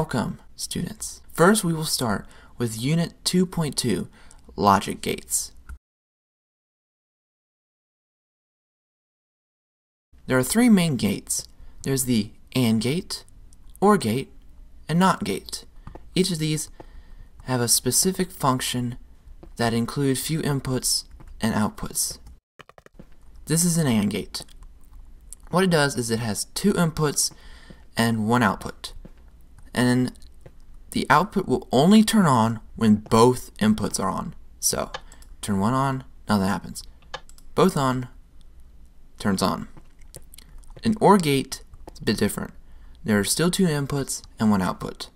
Welcome, students. First, we will start with Unit 2.2, Logic Gates. There are three main gates. There's the AND gate, OR gate, and NOT gate. Each of these have a specific function that include few inputs and outputs. This is an AND gate. What it does is it has two inputs and one output. And the output will only turn on when both inputs are on. So, turn one on, nothing happens. Both on, turns on. An OR gate is a bit different. There are still two inputs and one output.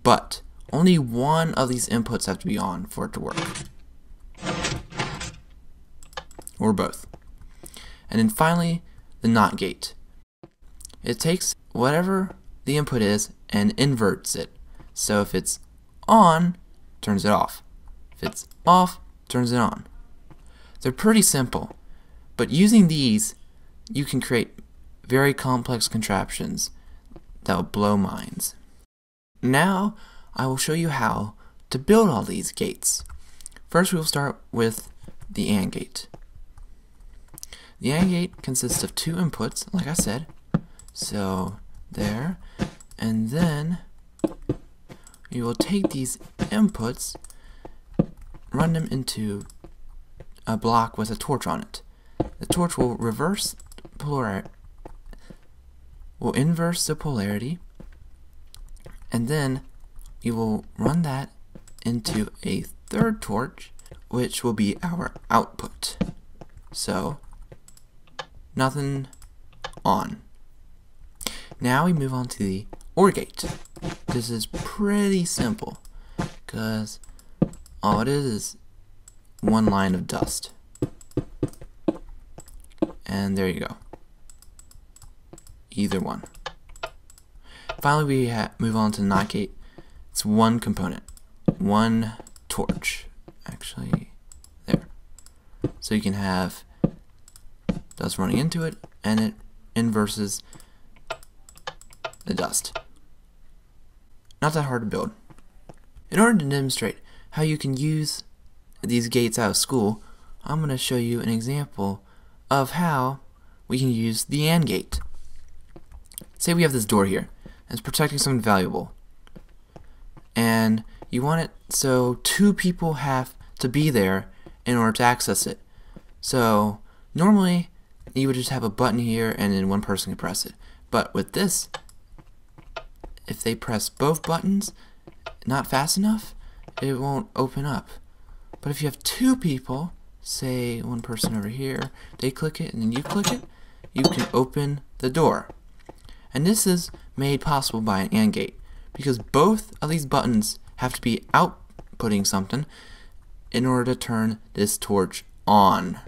But only one of these inputs have to be on for it to work. Or both. And then finally, the NOT gate. It takes whatever the input is and inverts it. So if it's on, turns it off. If it's off, turns it on. They're pretty simple, but using these, you can create very complex contraptions that will blow minds. Now, I will show you how to build all these gates. First, we will start with the AND gate. The AND gate consists of two inputs, like I said. So, there. And then, you will take these inputs, run them into a block with a torch on it. The torch will inverse the polarity, and then you will run that into a third torch, which will be our output. So, nothing on. Now we move on to the OR gate. This is pretty simple because all it is one line of dust. And there you go. Either one. Finally, we move on to NOT gate. It's one component, one torch. Actually, there. So you can have dust running into it, and it inverses the dust. Not that hard to build. In order to demonstrate how you can use these gates out of school, I'm going to show you an example of how we can use the AND gate. Say we have this door here, and it's protecting something valuable. And you want it so two people have to be there in order to access it. So normally you would just have a button here and then one person can press it. But with this, if they press both buttons not fast enough, it won't open up. But if you have two people, say one person over here, they click it and then you click it, you can open the door. And this is made possible by an AND gate, because both of these buttons have to be outputting something in order to turn this torch on,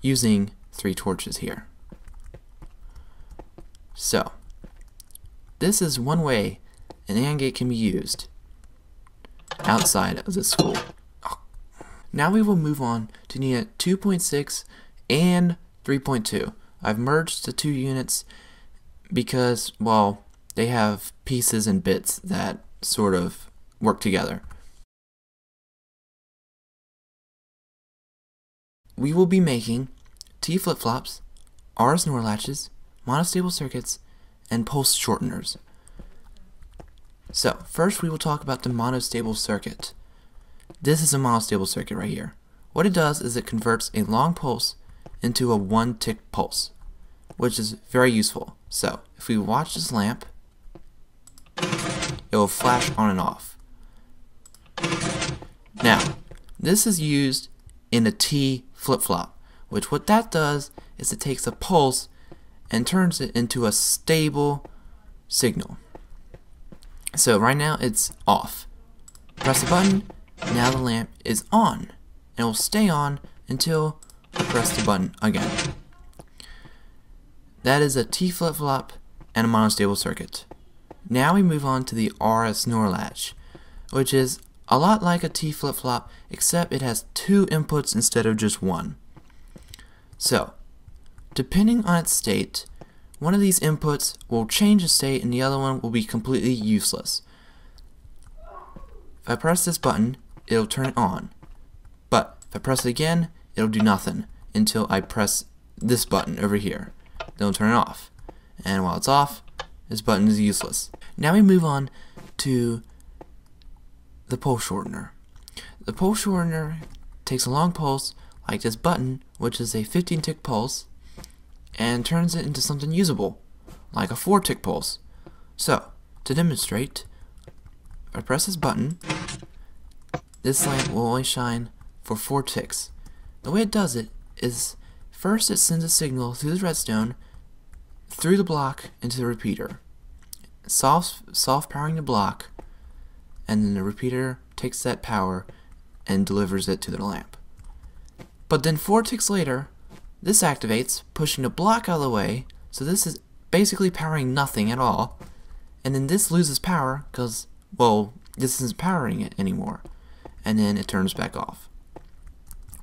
using three torches here. So, this is one way an AND gate can be used outside of the school. Now we will move on to Unit 2.6 and 3.2. I've merged the two units because, well, they have pieces and bits that sort of work together. We will be making T flip-flops, Nor Latches, Monostable circuits, and Pulse Shorteners. So, first we will talk about the Monostable circuit. This is a monostable circuit right here. What it does is it converts a long pulse into a one-tick pulse, which is very useful. So, if we watch this lamp, it will flash on and off. Now, this is used in a T flip-flop, which what that does is it takes a pulse and turns it into a stable signal. So right now it's off. Press the button, now the lamp is on, and it will stay on until I press the button again. That is a T flip-flop and a monostable circuit. Now we move on to the Nor Latch, which is a lot like a T flip-flop, except it has two inputs instead of just one. So, depending on its state, one of these inputs will change the state and the other one will be completely useless. If I press this button, it'll turn it on. But if I press it again, it'll do nothing until I press this button over here. Then it'll turn it off. And while it's off, this button is useless. Now we move on to the pulse shortener. The pulse shortener takes a long pulse like this button, which is a 15-tick pulse, and turns it into something usable, like a 4-tick pulse. So, to demonstrate, if I press this button, this lamp will only shine for 4 ticks. The way it does it is, first it sends a signal through the redstone, through the block into the repeater, soft powering the block, and then the repeater takes that power and delivers it to the lamp. But then 4 ticks later, this activates, pushing the block out of the way, so this is basically powering nothing at all, and then this loses power because, well, this isn't powering it anymore, and then it turns back off.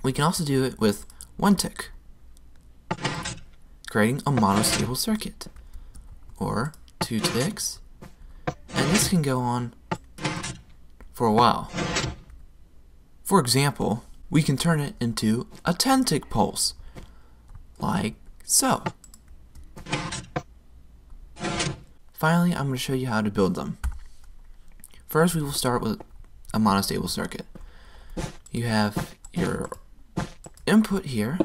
We can also do it with 1 tick, creating a monostable circuit, or 2 ticks, and this can go on for a while. For example, we can turn it into a 10-tick pulse, like so. Finally, I'm going to show you how to build them. First, we will start with a monostable circuit. You have your input here,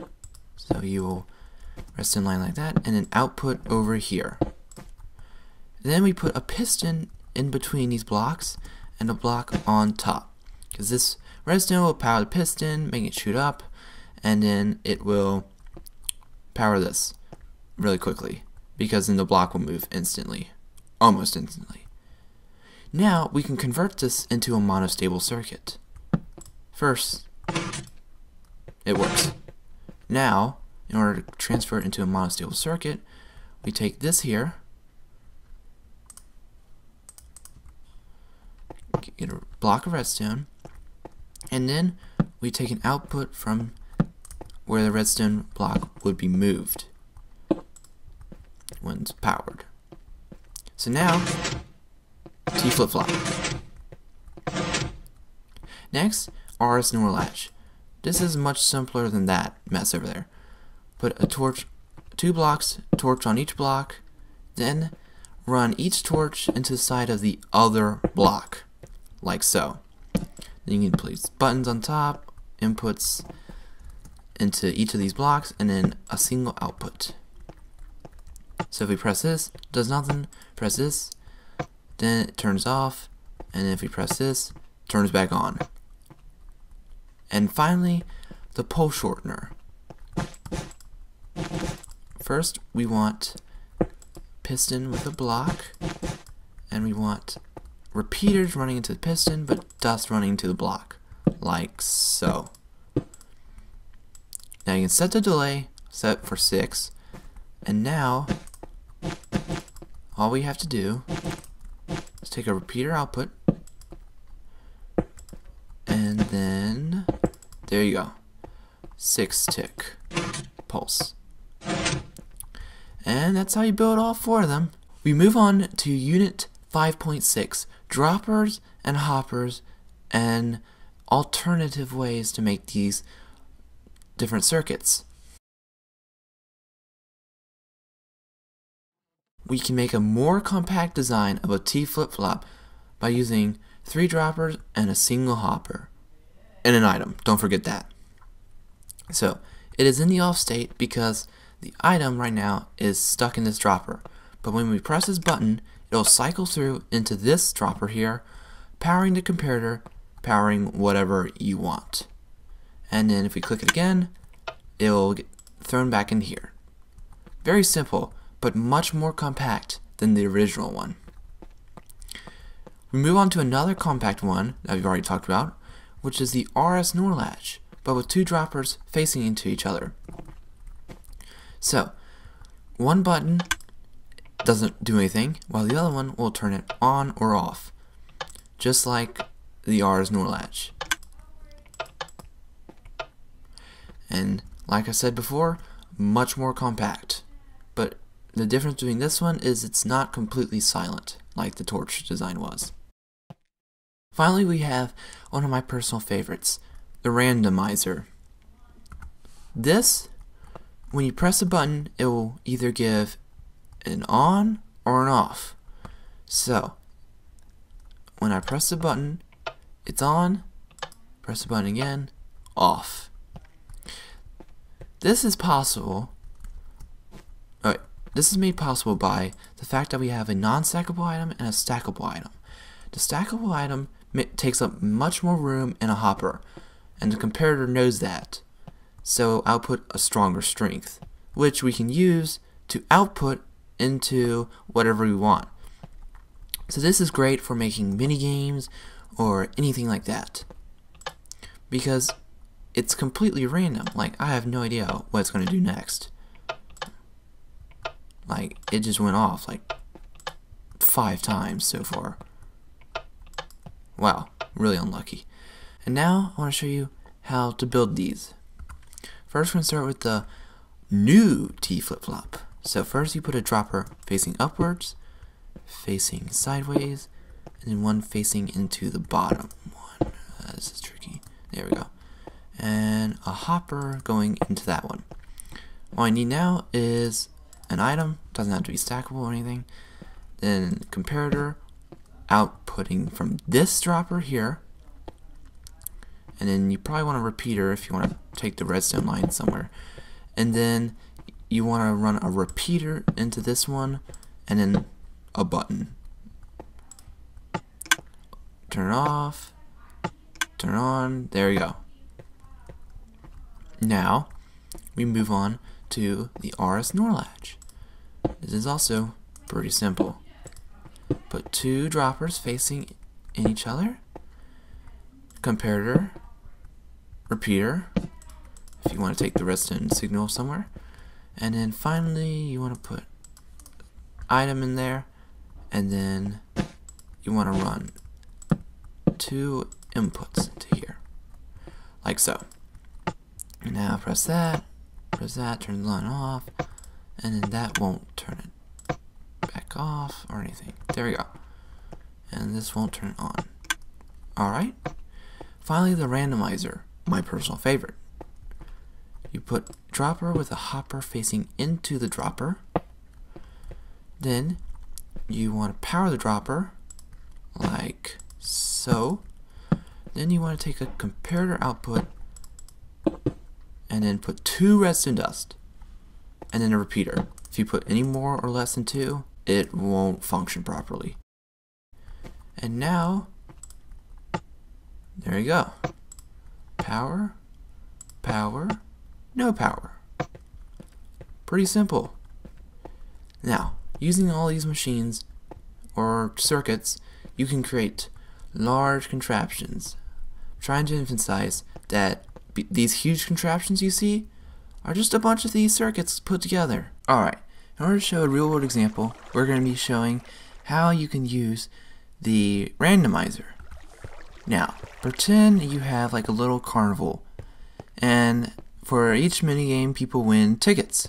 so you will rest in line like that, and an output over here. Then we put a piston in between these blocks and a block on top, because this redstone will power the piston, make it shoot up, and then it will power this really quickly, because then the block will move instantly, almost instantly. Now we can convert this into a monostable circuit. First, it works. Now, in order to transfer it into a monostable circuit, we take this here, get a block of redstone, and then we take an output from where the redstone block would be moved when it's powered. So now, T flip-flop. Next, RS Nor Latch. This is much simpler than that mess over there. Put a torch, 2 blocks, torch on each block, then run each torch into the side of the other block, like so. Then you can place buttons on top, inputs into each of these blocks, and then a single output. So if we press this, it does nothing. Press this, then it turns off, and if we press this, it turns back on. And finally, the pulse shortener. First, we want piston with a block, and we want repeaters running into the piston, but dust running into the block, like so. Now you can set the delay, set for 6, and now all we have to do is take a repeater output, and then there you go, 6-tick pulse. And that's how you build all 4 of them. We move on to Unit 5.6, droppers and hoppers and alternative ways to make these different circuits. We can make a more compact design of a T flip-flop by using 3 droppers and a single hopper. And an item, don't forget that. So, it is in the off state because the item right now is stuck in this dropper. But when we press this button, it'll cycle through into this dropper here, powering the comparator, powering whatever you want. And then if we click it again, it'll get thrown back in here. Very simple, but much more compact than the original one. We move on to another compact one that we've already talked about, which is the RS Nor Latch, but with 2 droppers facing into each other. So, one button doesn't do anything, while the other one will turn it on or off, just like the RS Nor Latch. And like I said before, much more compact, but The difference between this one is it's not completely silent like the torch design was. Finally, we have one of my personal favorites, the randomizer. This, when you press a button, it will either give an on or an off. So, when I press the button, it's on, press the button again, off. This is possible. This is made possible by the fact that we have a non-stackable item and a stackable item. The stackable item takes up much more room in a hopper, and the comparator knows that. So output a stronger strength, which we can use to output into whatever we want. So this is great for making mini games or anything like that, because it's completely random. Like, I have no idea what it's going to do next. Like, it just went off like 5 times so far. Wow, really unlucky. And now I want to show you how to build these. First, we're going to start with the new T flip-flop. So first you put a dropper facing upwards, facing sideways, and then one facing into the bottom one. This is tricky. There we go. And a hopper going into that one. All I need now is an item, doesn't have to be stackable or anything. Then comparator outputting from this dropper here. And then you probably want a repeater if you want to take the redstone line somewhere. And then you want to run a repeater into this one, and then a button. Turn it off, turn it on, there you go. Now, we move on to the RS Nor Latch. This is also pretty simple. Put 2 droppers facing in each other, comparator, repeater, if you want to take the redstone signal somewhere, and then finally you want to put item in there, and then you want to run 2 inputs into here, like so. And now press that, turn the line off, and then that won't turn it back off or anything. There we go. And this won't turn it on. Alright. Finally, the randomizer, my personal favorite. You put dropper with a hopper facing into the dropper. Then you want to power the dropper like so. Then you want to take a comparator output and then put 2 redstone dust and then a repeater. If you put any more or less than 2, it won't function properly. And now, there you go. Power, power, no power. Pretty simple. Now, using all these machines or circuits, you can create large contraptions. I'm trying to emphasize that these huge contraptions you see are just a bunch of these circuits put together. Alright, in order to show a real world example, we're going to be showing how you can use the randomizer. Now, pretend you have like a little carnival, and for each minigame people win tickets.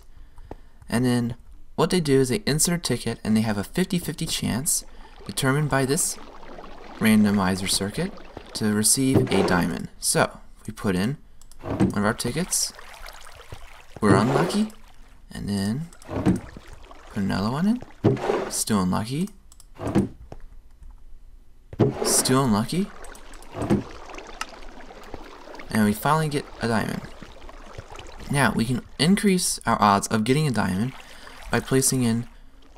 And then what they do is they insert a ticket and they have a 50-50 chance, determined by this randomizer circuit, to receive a diamond. So, we put in one of our tickets, we're unlucky, and then put another one in, still unlucky, still unlucky, and we finally get a diamond. Now, we can increase our odds of getting a diamond by placing in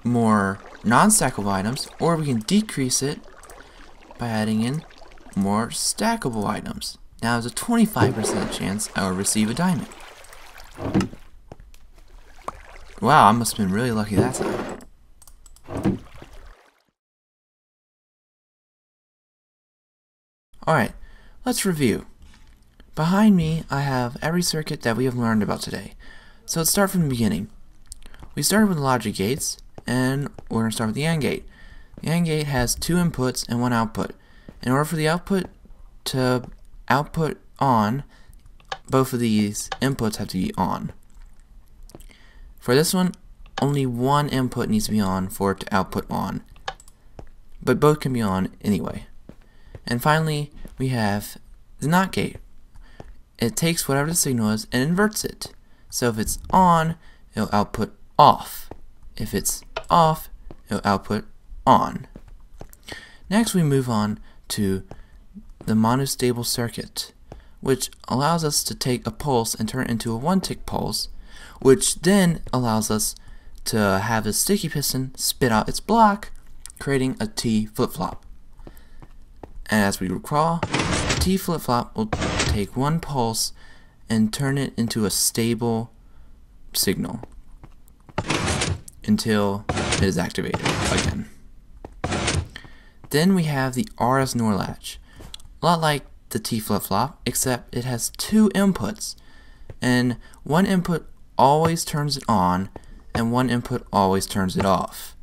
more non-stackable items, or we can decrease it by adding in more stackable items. Now, there's a 25% chance I will receive a diamond. Wow, I must have been really lucky that time. Alright, let's review. Behind me, I have every circuit that we have learned about today. So let's start from the beginning. We started with the logic gates, and we're going to start with the AND gate. The AND gate has 2 inputs and 1 output. In order for the output to output on, both of these inputs have to be on. For this one, only one input needs to be on for it to output on, but both can be on anyway. And finally, we have the NOT gate. It takes whatever the signal is and inverts it. So if it's on, it'll output off. If it's off, it'll output on. Next, we move on to the monostable circuit, which allows us to take a pulse and turn it into a 1-tick pulse, which then allows us to have the sticky piston spit out its block, creating a T flip-flop. And as we recall, the T flip-flop will take one pulse and turn it into a stable signal until it is activated again. Then we have the RS Nor Latch, a lot like the T flip-flop, except it has two inputs, and one input always turns it on and one input always turns it off.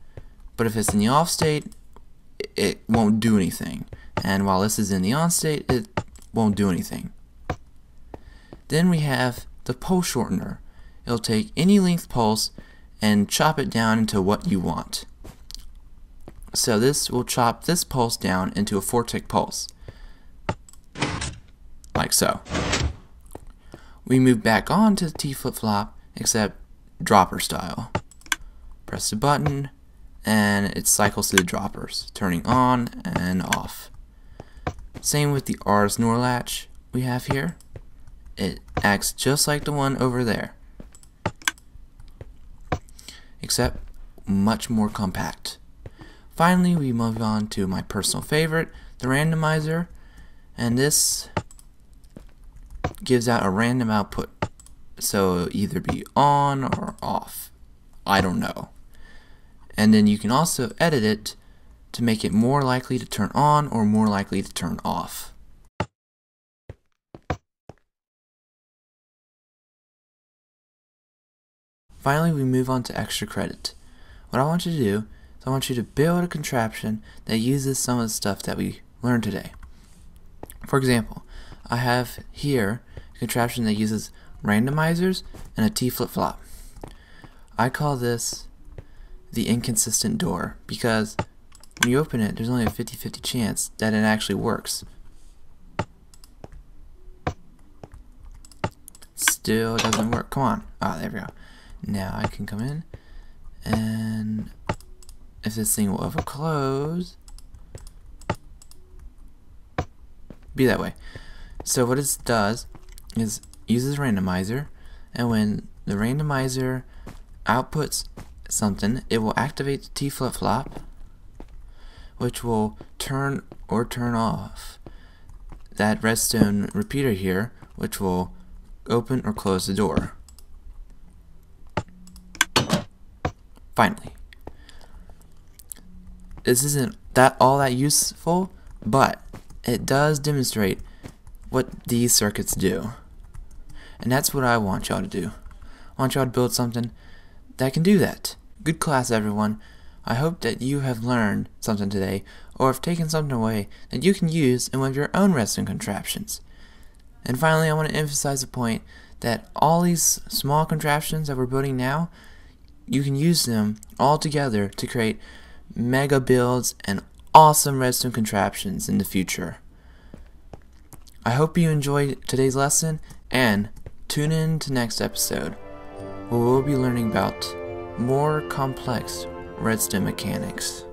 But if it's in the off state, it won't do anything, and while this is in the on state, it won't do anything. Then we have the Pulse Shortener. It'll take any length pulse and chop it down into what you want. So this will chop this pulse down into a 4-tick pulse, like so. We move back on to the T flip-flop, except dropper style. Press the button and it cycles through the droppers, turning on and off. Same with the RS Nor Latch we have here. It acts just like the one over there, except much more compact. Finally, we move on to my personal favorite, the randomizer, and this gives out a random output, so it'll either be on or off, I don't know. And then you can also edit it to make it more likely to turn on or more likely to turn off. Finally, we move on to extra credit. What I want you to do is I want you to build a contraption that uses some of the stuff that we learned today. For example, I have here a contraption that uses randomizers and a T flip-flop. I call this the inconsistent door because when you open it, there's only a 50-50 chance that it actually works. Still doesn't work. Come on. Ah, there we go. Now I can come in, and if this thing will ever close, be that way. So what it does is uses a randomizer, and when the randomizer outputs something, it will activate the T flip-flop, which will turn or turn off that redstone repeater here, which will open or close the door. Finally, this isn't all that useful, but it does demonstrate what these circuits do. And that's what I want y'all to do. I want y'all to build something that can do that. Good class, everyone. I hope that you have learned something today, or have taken something away that you can use in one of your own redstone contraptions. And finally, I want to emphasize the point that all these small contraptions that we're building now, you can use them all together to create mega builds and awesome redstone contraptions in the future. I hope you enjoyed today's lesson, and tune in to next episode where we'll be learning about more complex redstone mechanics.